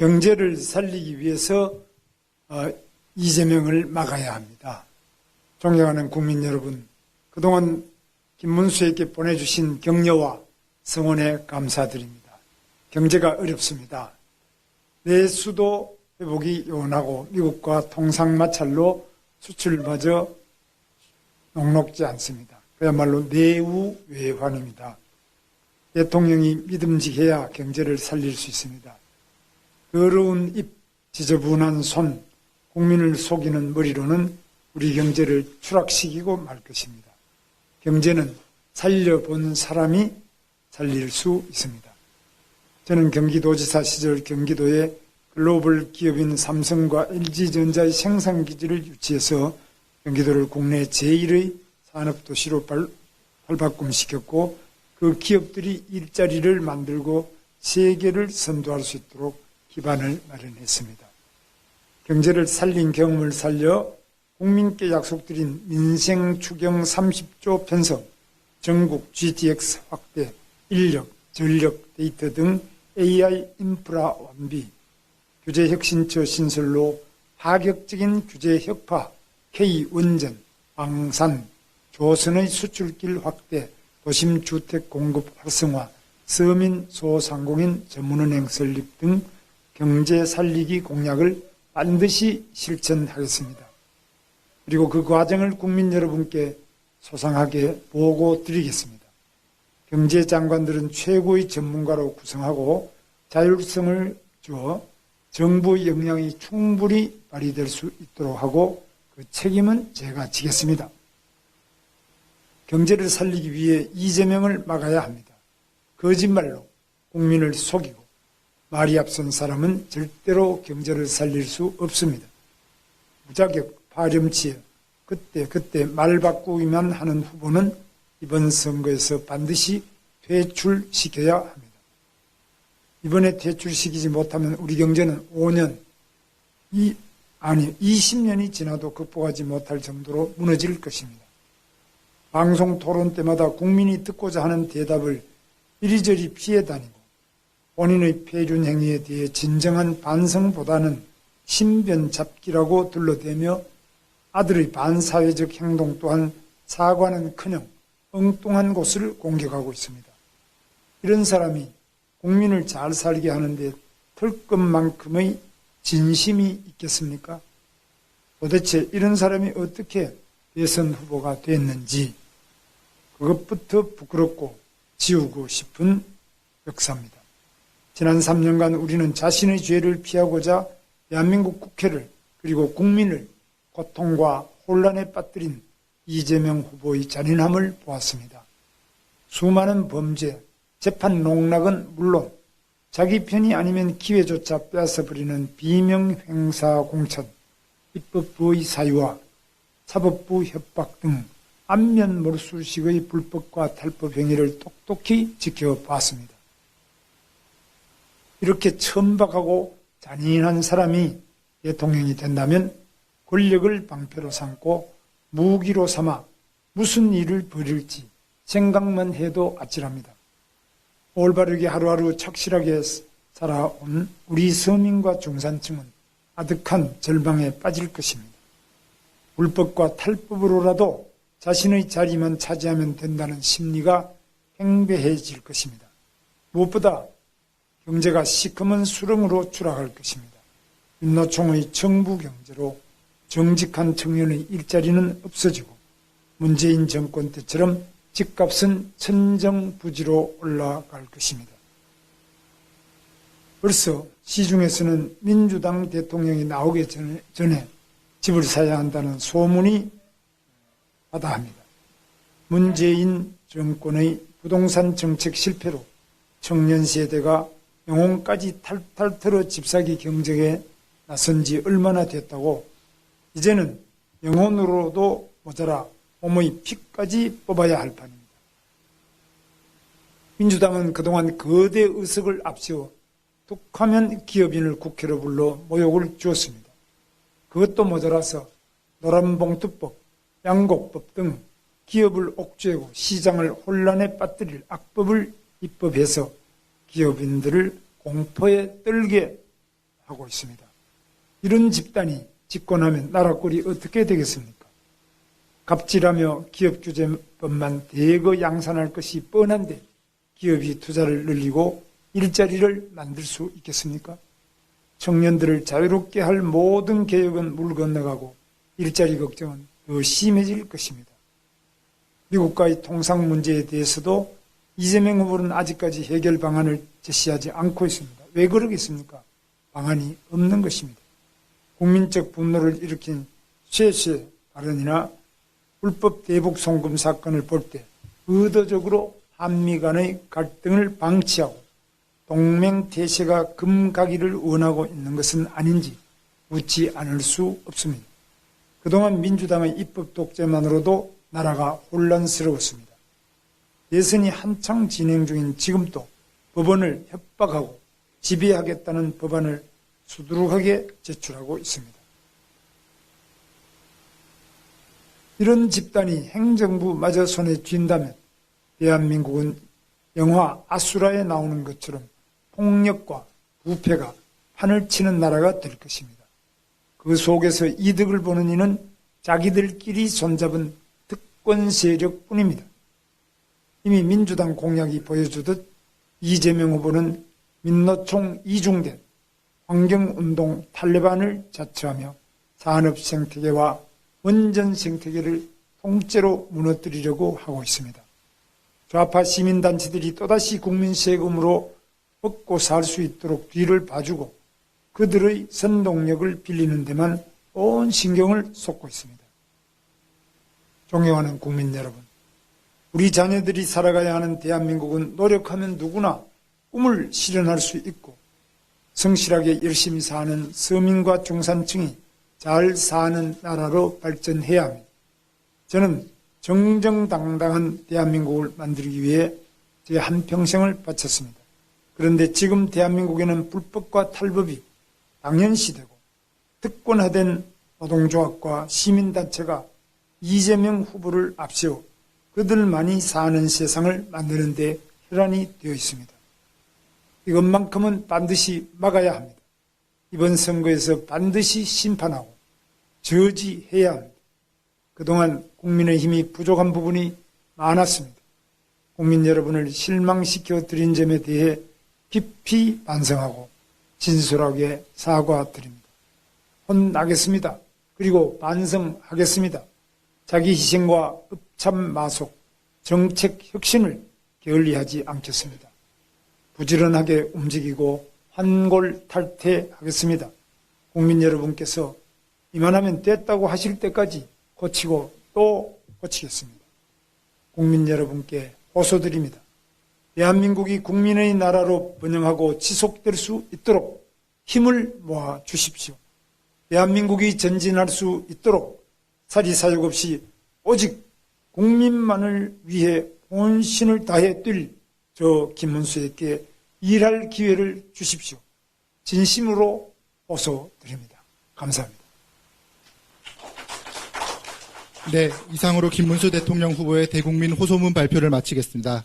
경제를 살리기 위해서 이재명을 막아야 합니다. 존경하는 국민 여러분, 그동안 김문수에게 보내주신 격려와 성원에 감사드립니다. 경제가 어렵습니다. 내수도 회복이 요원하고 미국과 통상마찰로 수출마저 녹록지 않습니다. 그야말로 내우외환입니다. 대통령이 믿음직해야 경제를 살릴 수 있습니다. 더러운 입, 지저분한 손, 국민을 속이는 머리로는 우리 경제를 추락시키고 말 것입니다. 경제는 살려본 사람이 살릴 수 있습니다. 저는 경기도지사 시절 경기도에 글로벌 기업인 삼성과 LG전자의 생산기지를 유치해서 경기도를 국내 제1의 산업도시로 발바꿈시켰고 그 기업들이 일자리를 만들고 세계를 선도할 수 있도록 기반을 마련했습니다. 경제를 살린 경험을 살려 국민께 약속드린 민생 추경 30조 편성, 전국 GTX 확대, 인력, 전력, 데이터 등 AI 인프라 완비, 규제혁신처 신설로 파격적인 규제 혁파, K원전, 방산, 조선의 수출길 확대, 도심 주택 공급 활성화, 서민 소상공인 전문은행 설립 등 경제 살리기 공약을 반드시 실천하겠습니다. 그리고 그 과정을 국민 여러분께 소상하게 보고 드리겠습니다. 경제장관들은 최고의 전문가로 구성하고 자율성을 주어 정부의 역량이 충분히 발휘될 수 있도록 하고 그 책임은 제가 지겠습니다. 경제를 살리기 위해 이재명을 막아야 합니다. 거짓말로 국민을 속이고 말이 앞선 사람은 절대로 경제를 살릴 수 없습니다. 무자격, 파렴치에 그때 말 바꾸기만 하는 후보는 이번 선거에서 반드시 퇴출시켜야 합니다. 이번에 퇴출시키지 못하면 우리 경제는 20년이 지나도 극복하지 못할 정도로 무너질 것입니다. 방송 토론 때마다 국민이 듣고자 하는 대답을 이리저리 피해 다니고 본인의 폐륜 행위에 대해 진정한 반성보다는 신변 잡기라고 둘러대며 아들의 반사회적 행동 또한 사과는커녕 엉뚱한 곳을 공격하고 있습니다. 이런 사람이 국민을 잘 살게 하는데 털끝만큼의 진심이 있겠습니까? 도대체 이런 사람이 어떻게 대선 후보가 됐는지 그것부터 부끄럽고 지우고 싶은 역사입니다. 지난 3년간 우리는 자신의 죄를 피하고자 대한민국 국회를 그리고 국민을 고통과 혼란에 빠뜨린 이재명 후보의 잔인함을 보았습니다. 수많은 범죄, 재판 농락은 물론 자기 편이 아니면 기회조차 빼앗아버리는 비명행사 공천, 입법부의 사유와 사법부 협박 등 안면몰수식의 불법과 탈법 행위를 똑똑히 지켜봤습니다. 이렇게 천박하고 잔인한 사람이 대통령이 된다면 권력을 방패로 삼고 무기로 삼아 무슨 일을 벌일지 생각만 해도 아찔합니다. 올바르게 하루하루 착실하게 살아온 우리 서민과 중산층은 아득한 절망에 빠질 것입니다. 불법과 탈법으로라도 자신의 자리만 차지하면 된다는 심리가 팽배해질 것입니다. 무엇보다 경제가 시커먼 수렁으로 추락할 것입니다. 윤노총의 정부 경제로 정직한 청년의 일자리는 없어지고 문재인 정권 때처럼 집값은 천정부지로 올라갈 것입니다. 벌써 시중에서는 민주당 대통령이 나오기 전에 집을 사야 한다는 소문이 바다합니다. 문재인 정권의 부동산 정책 실패로 청년 세대가 영혼까지 탈탈 털어 집사기 경쟁에 나선 지 얼마나 됐다고 이제는 영혼으로도 모자라 몸의 피까지 뽑아야 할 판입니다. 민주당은 그동안 거대 의석을 앞세워 툭하면 기업인을 국회로 불러 모욕을 주었습니다. 그것도 모자라서 노란봉투법, 양곡법 등 기업을 옥죄고 시장을 혼란에 빠뜨릴 악법을 입법해서 기업인들을 공포에 떨게 하고 있습니다. 이런 집단이 집권하면 나라 꼴이 어떻게 되겠습니까? 갑질하며 기업규제법만 대거 양산할 것이 뻔한데 기업이 투자를 늘리고 일자리를 만들 수 있겠습니까? 청년들을 자유롭게 할 모든 개혁은 물 건너가고 일자리 걱정은 더 심해질 것입니다. 미국과의 통상 문제에 대해서도 이재명 후보는 아직까지 해결 방안을 제시하지 않고 있습니다. 왜 그러겠습니까? 방안이 없는 것입니다. 국민적 분노를 일으킨 쇠쇠 발언이나 불법 대북 송금 사건을 볼 때 의도적으로 한미 간의 갈등을 방치하고 동맹태세가 금가기를 원하고 있는 것은 아닌지 묻지 않을 수 없습니다. 그동안 민주당의 입법 독재만으로도 나라가 혼란스러웠습니다. 대선이 한창 진행 중인 지금도 법원을 협박하고 지배하겠다는 법안을 수두룩하게 제출하고 있습니다. 이런 집단이 행정부마저 손에 쥔다면 대한민국은 영화 아수라에 나오는 것처럼 폭력과 부패가 판을 치는 나라가 될 것입니다. 그 속에서 이득을 보는 이는 자기들끼리 손잡은 특권 세력뿐입니다. 이미 민주당 공약이 보여주듯 이재명 후보는 민노총 이중된 환경운동 탈레반을 자처하며 산업 생태계와 원전 생태계를 통째로 무너뜨리려고 하고 있습니다. 좌파 시민단체들이 또다시 국민 세금으로 먹고 살 수 있도록 뒤를 봐주고 그들의 선동력을 빌리는 데만 온 신경을 쏟고 있습니다. 존경하는 국민 여러분, 우리 자녀들이 살아가야 하는 대한민국은 노력하면 누구나 꿈을 실현할 수 있고 성실하게 열심히 사는 서민과 중산층이 잘 사는 나라로 발전해야 합니다. 저는 정정당당한 대한민국을 만들기 위해 제 한평생을 바쳤습니다. 그런데 지금 대한민국에는 불법과 탈법이 당연시되고 특권화된 노동조합과 시민단체가 이재명 후보를 앞세워 그들만이 사는 세상을 만드는 데 혈안이 되어 있습니다. 이것만큼은 반드시 막아야 합니다. 이번 선거에서 반드시 심판하고 저지해야 합니다. 그동안 국민의힘이 부족한 부분이 많았습니다. 국민 여러분을 실망시켜 드린 점에 대해 깊이 반성하고 진솔하게 사과드립니다. 혼나겠습니다. 그리고 반성하겠습니다. 자기 희생과 읍참마속, 정책 혁신을 게을리하지 않겠습니다. 부지런하게 움직이고 환골탈퇴하겠습니다. 국민 여러분께서 이만하면 됐다고 하실 때까지 고치고 또 고치겠습니다. 국민 여러분께 호소드립니다. 대한민국이 국민의 나라로 번영하고 지속될 수 있도록 힘을 모아 주십시오. 대한민국이 전진할 수 있도록 사리사욕 없이 오직 국민만을 위해 혼신을 다해 뛸 저 김문수에게 일할 기회를 주십시오. 진심으로 호소드립니다. 감사합니다. 네, 이상으로 김문수 대통령 후보의 대국민 호소문 발표를 마치겠습니다.